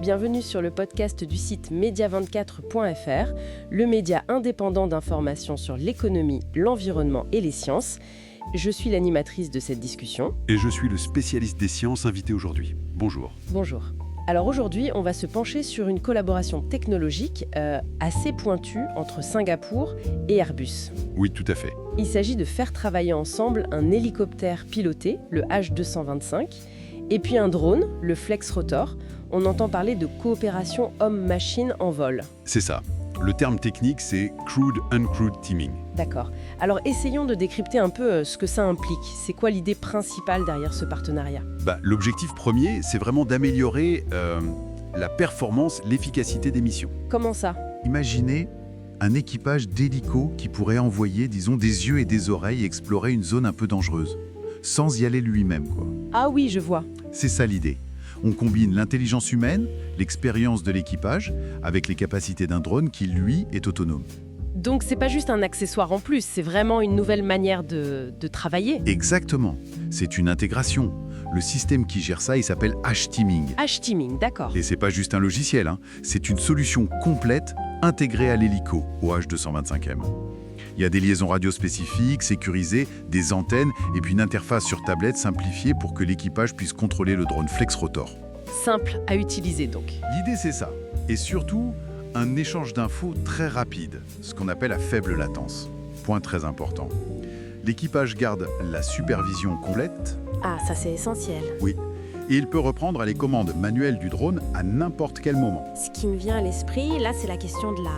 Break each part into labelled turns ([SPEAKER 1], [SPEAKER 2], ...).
[SPEAKER 1] Bienvenue sur le podcast du site media24.fr, le média indépendant d'information sur l'économie, l'environnement et les sciences. Je suis l'animatrice de cette discussion.
[SPEAKER 2] Et je suis le spécialiste des sciences invité aujourd'hui. Bonjour.
[SPEAKER 1] Bonjour. Alors aujourd'hui, on va se pencher sur une collaboration technologique assez pointue entre Singapour et Airbus.
[SPEAKER 2] Oui, tout à fait.
[SPEAKER 1] Il s'agit de faire travailler ensemble un hélicoptère piloté, le H225, et puis un drone, le Flexrotor. On entend parler de coopération homme-machine en vol.
[SPEAKER 2] C'est ça. Le terme technique, c'est crewed-uncrewed teaming.
[SPEAKER 1] D'accord. Alors essayons de décrypter un peu ce que ça implique. C'est quoi l'idée principale derrière ce partenariat ?
[SPEAKER 2] L'objectif premier, c'est vraiment d'améliorer la performance, l'efficacité des missions.
[SPEAKER 1] Comment ça ?
[SPEAKER 3] Imaginez un équipage d'hélico qui pourrait envoyer, disons, des yeux et des oreilles explorer une zone un peu dangereuse, sans y aller lui-même, quoi.
[SPEAKER 1] Ah oui, je vois.
[SPEAKER 3] C'est ça l'idée. On combine l'intelligence humaine, l'expérience de l'équipage, avec les capacités d'un drone qui, lui, est autonome.
[SPEAKER 1] Donc c'est pas juste un accessoire en plus, c'est vraiment une nouvelle manière de travailler.
[SPEAKER 3] Exactement. C'est une intégration. Le système qui gère ça, il s'appelle H-Teaming.
[SPEAKER 1] H-Teaming, d'accord.
[SPEAKER 3] Et c'est pas juste un logiciel, hein. C'est une solution complète intégrée à l'hélico, au H225M. Il y a des liaisons radio spécifiques, sécurisées, des antennes et puis une interface sur tablette simplifiée pour que l'équipage puisse contrôler le drone Flexrotor.
[SPEAKER 1] Simple à utiliser donc.
[SPEAKER 3] L'idée, c'est ça. Et surtout, un échange d'infos très rapide, ce qu'on appelle à faible latence. Point très important. L'équipage garde la supervision complète.
[SPEAKER 1] Ah, ça c'est essentiel.
[SPEAKER 3] Oui. Et il peut reprendre les commandes manuelles du drone à n'importe quel moment.
[SPEAKER 4] Ce qui me vient à l'esprit, là, c'est la question de la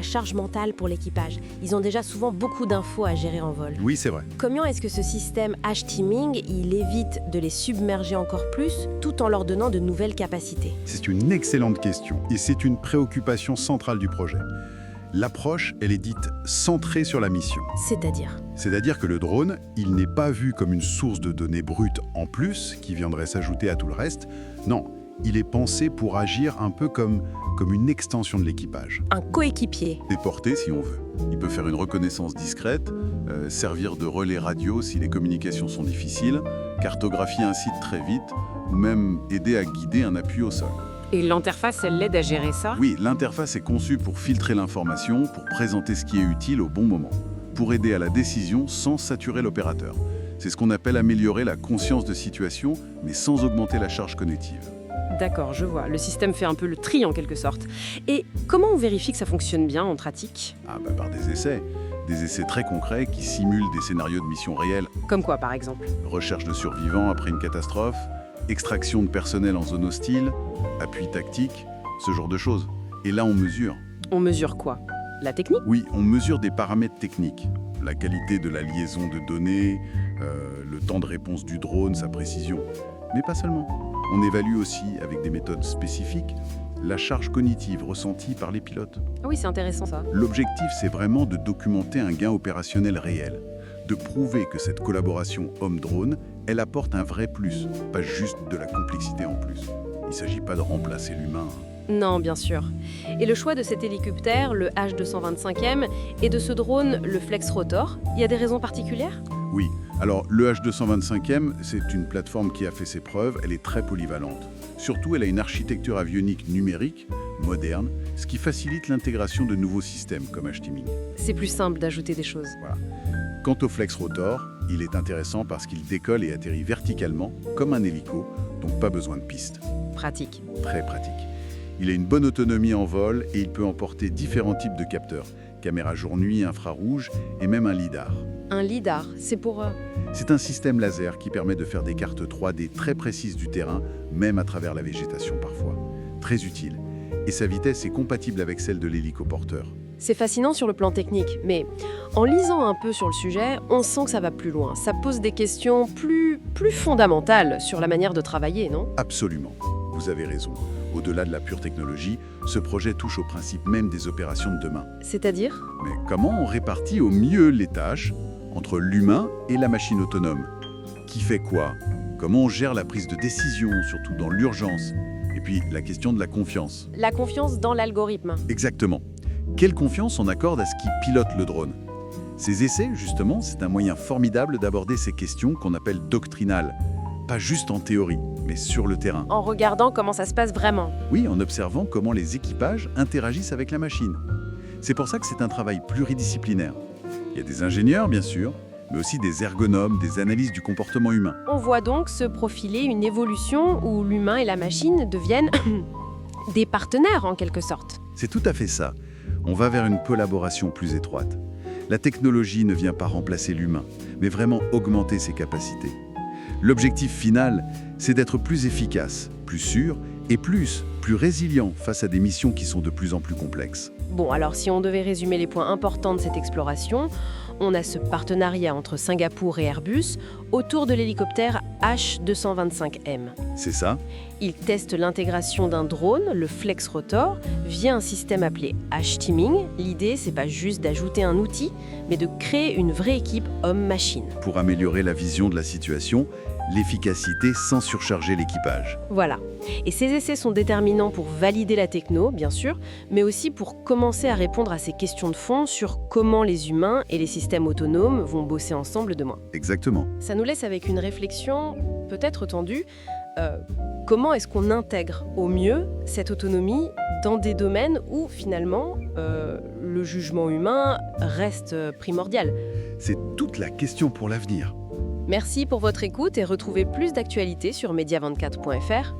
[SPEAKER 4] charge mentale pour l'équipage. Ils ont déjà souvent beaucoup d'infos à gérer en vol.
[SPEAKER 3] Oui, c'est vrai.
[SPEAKER 4] Comment est-ce que ce système H-Teaming, il évite de les submerger encore plus, tout en leur donnant de nouvelles capacités ?
[SPEAKER 3] C'est une excellente question et c'est une préoccupation centrale du projet. L'approche, elle est dite centrée sur la mission. C'est-à-dire que le drone, il n'est pas vu comme une source de données brutes en plus qui viendrait s'ajouter à tout le reste. Non, il est pensé pour agir un peu comme une extension de l'équipage.
[SPEAKER 4] Un coéquipier.
[SPEAKER 5] Déporté si on veut. Il peut faire une reconnaissance discrète, servir de relais radio si les communications sont difficiles, cartographier un site très vite, ou même aider à guider un appui au sol.
[SPEAKER 6] Et l'interface, elle l'aide à gérer ça ?
[SPEAKER 5] Oui, l'interface est conçue pour filtrer l'information, pour présenter ce qui est utile au bon moment, pour aider à la décision sans saturer l'opérateur. C'est ce qu'on appelle améliorer la conscience de situation, mais sans augmenter la charge cognitive.
[SPEAKER 1] D'accord, je vois. Le système fait un peu le tri en quelque sorte. Et comment on vérifie que ça fonctionne bien en pratique ?
[SPEAKER 5] Par des essais. Des essais très concrets qui simulent des scénarios de mission réelle.
[SPEAKER 1] Comme quoi par exemple ?
[SPEAKER 5] Recherche de survivants après une catastrophe, extraction de personnel en zone hostile, appui tactique, ce genre de choses. Et là, on mesure.
[SPEAKER 1] On mesure quoi ? La technique ?
[SPEAKER 5] Oui, on mesure des paramètres techniques. La qualité de la liaison de données, le temps de réponse du drone, sa précision. Mais pas seulement. On évalue aussi, avec des méthodes spécifiques, la charge cognitive ressentie par les pilotes.
[SPEAKER 1] Ah oui, c'est intéressant ça.
[SPEAKER 5] L'objectif, c'est vraiment de documenter un gain opérationnel réel, de prouver que cette collaboration homme-drone, elle apporte un vrai plus, pas juste de la complexité en plus. Il ne s'agit pas de remplacer l'humain.
[SPEAKER 1] Non, bien sûr. Et le choix de cet hélicoptère, le H225M, et de ce drone, le Flexrotor, il y a des raisons particulières ?
[SPEAKER 5] Oui, alors le H225M, c'est une plateforme qui a fait ses preuves, elle est très polyvalente. Surtout, elle a une architecture avionique numérique, moderne, ce qui facilite l'intégration de nouveaux systèmes comme H-Teaming.
[SPEAKER 1] C'est plus simple d'ajouter des choses.
[SPEAKER 5] Voilà. Quant au Flexrotor, il est intéressant parce qu'il décolle et atterrit verticalement, comme un hélico, donc pas besoin de piste.
[SPEAKER 1] Pratique.
[SPEAKER 5] Très pratique. Il a une bonne autonomie en vol et il peut emporter différents types de capteurs, caméra jour-nuit, infrarouge et même un lidar.
[SPEAKER 1] Un lidar, c'est pour...
[SPEAKER 5] C'est un système laser qui permet de faire des cartes 3D très précises du terrain, même à travers la végétation parfois. Très utile. Et sa vitesse est compatible avec celle de l'hélicoporteur.
[SPEAKER 1] C'est fascinant sur le plan technique, mais en lisant un peu sur le sujet, on sent que ça va plus loin. Ça pose des questions plus fondamentales sur la manière de travailler, non ?
[SPEAKER 5] Absolument. Vous avez raison. Au-delà de la pure technologie, ce projet touche au principe même des opérations de demain.
[SPEAKER 1] C'est-à-dire ?
[SPEAKER 5] Mais comment on répartit au mieux les tâches entre l'humain et la machine autonome ? Qui fait quoi ? Comment on gère la prise de décision, surtout dans l'urgence ? Et puis la question de la confiance.
[SPEAKER 1] La confiance dans l'algorithme.
[SPEAKER 5] Exactement. Quelle confiance on accorde à ce qui pilote le drone ? Ces essais, justement, c'est un moyen formidable d'aborder ces questions qu'on appelle doctrinales, pas juste en théorie. mais sur le terrain.
[SPEAKER 4] En regardant comment ça se passe vraiment.
[SPEAKER 5] Oui, en observant comment les équipages interagissent avec la machine. C'est pour ça que c'est un travail pluridisciplinaire. Il y a des ingénieurs, bien sûr, mais aussi des ergonomes, des analyses du comportement humain.
[SPEAKER 4] On voit donc se profiler une évolution où l'humain et la machine deviennent des partenaires en quelque sorte.
[SPEAKER 5] C'est tout à fait ça. On va vers une collaboration plus étroite. La technologie ne vient pas remplacer l'humain, mais vraiment augmenter ses capacités. L'objectif final, c'est d'être plus efficace, plus sûr et plus résilient face à des missions qui sont de plus en plus complexes.
[SPEAKER 4] Bon, alors si on devait résumer les points importants de cette exploration, on a ce partenariat entre Singapour et Airbus autour de l'hélicoptère H225M.
[SPEAKER 5] C'est ça.
[SPEAKER 4] Ils testent l'intégration d'un drone, le Flex Rotor, via un système appelé H-Teaming. L'idée, c'est pas juste d'ajouter un outil, mais de créer une vraie équipe homme-machine.
[SPEAKER 5] Pour améliorer la vision de la situation, l'efficacité sans surcharger l'équipage.
[SPEAKER 4] Voilà. Et ces essais sont déterminants pour valider la techno, bien sûr, mais aussi pour commencer à répondre à ces questions de fond sur comment les humains et les systèmes autonomes vont bosser ensemble demain.
[SPEAKER 5] Exactement.
[SPEAKER 4] Ça nous laisse avec une réflexion peut-être tendue. Comment est-ce qu'on intègre au mieux cette autonomie dans des domaines où finalement le jugement humain reste primordial ?
[SPEAKER 5] C'est toute la question pour l'avenir.
[SPEAKER 4] Merci pour votre écoute et retrouvez plus d'actualités sur media24.fr.